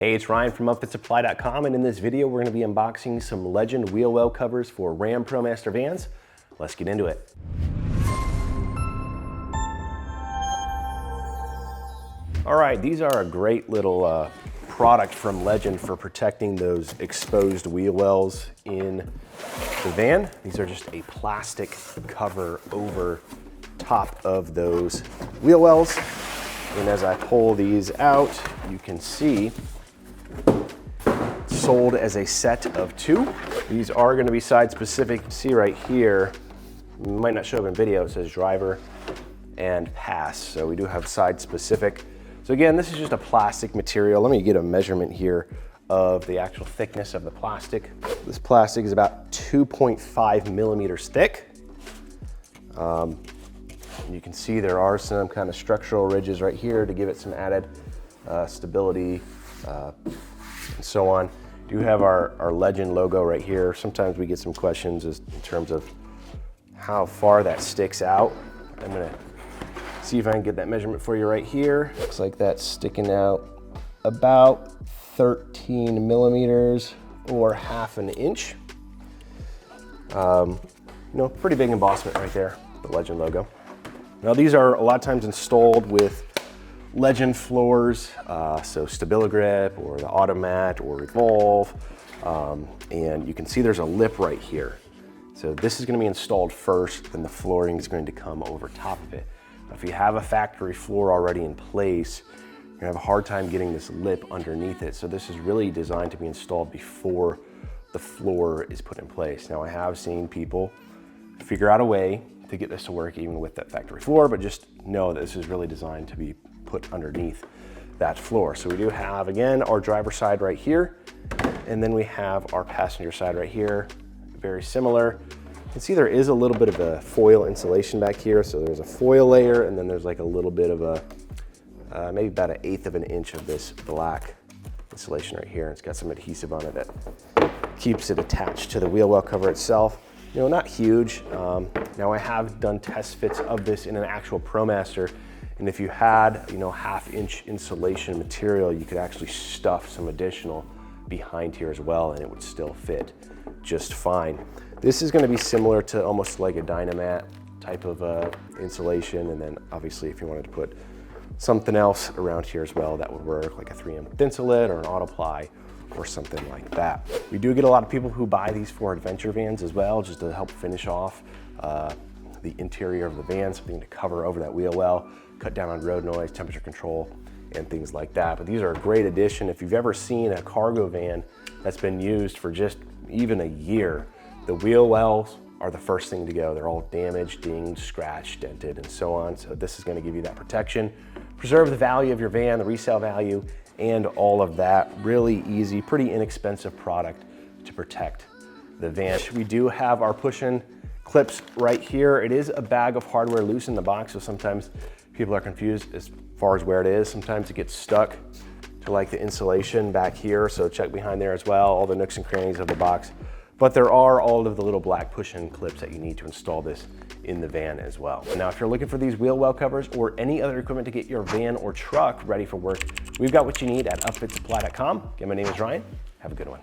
Hey, it's Ryan from upfitsupply.com, and in this video we're going to be unboxing some Legend wheel well covers for RAM ProMaster vans. Let's get into it. All right, these are a great little product from Legend for protecting those exposed wheel wells in the van. These are just a plastic cover over top of those wheel wells. And as I pull these out, you can see sold as a set of two. These are going to be side specific. See right here, it might not show up in video, it says driver and pass. So we do have side specific. So again, this is just a plastic material. Let me get a measurement here of the actual thickness of the plastic. This plastic is about 2.5 millimeters thick. You can see there are some kind of structural ridges right here to give it some added stability and so on. We do have our Legend logo right here. Sometimes we get some questions in terms of how far that sticks out. I'm gonna see if I can get that measurement for you right here. Looks like that's sticking out about 13 millimeters or half an inch. You know, pretty big embossment right there, the Legend logo. Now these are a lot of times installed with Legend floors, so StabiliGrip or the Automat or Revolve, and you can see there's a lip right here. So this is going to be installed first, then the flooring is going to come over top of it. Now, if you have a factory floor already in place, you're going to have a hard time getting this lip underneath it. So this is really designed to be installed before the floor is put in place. Now I have seen people figure out a way to get this to work even with that factory floor, but just know that this is really designed to be put underneath that floor. So we do have, again, our driver side right here, and then we have our passenger side right here, very similar. You can see there is a little bit of a foil insulation back here. So there's a foil layer, and then there's like a little bit of a, maybe about 1/8 of an inch of this black insulation right here. It's got some adhesive on it that keeps it attached to the wheel well cover itself. You know, not huge. Now I have done test fits of this in an actual ProMaster, and if you had, you know, 1/2 inch insulation material, you could actually stuff some additional behind here as well, and it would still fit just fine. This is going to be similar to almost like a Dynamat type of insulation, and then obviously if you wanted to put something else around here as well, that would work, like a 3M Thinsulate or an Auto-Ply or something like that. We do get a lot of people who buy these for adventure vans as well, just to help finish off the interior of the van, something to cover over that wheel well, cut down on road noise, temperature control, and things like that. But these are a great addition. If you've ever seen a cargo van that's been used for just even a year, the wheel wells are the first thing to go. They're all damaged, dinged, scratched, dented, and so on. So this is going to give you that protection, preserve the value of your van, the resale value, and all of that. Really easy, pretty inexpensive product to protect the van. We do have our push-in clips right here. It is a bag of hardware loose in the box, so sometimes people are confused as far as where it is. Sometimes it gets stuck to like the insulation back here, so check behind there as well, all the nooks and crannies of the box. But there are all of the little black push-in clips that you need to install this in the van as well. Now, if you're looking for these wheel well covers or any other equipment to get your van or truck ready for work, we've got what you need at upfittsupply.com. Again, my name is Ryan. Have a good one.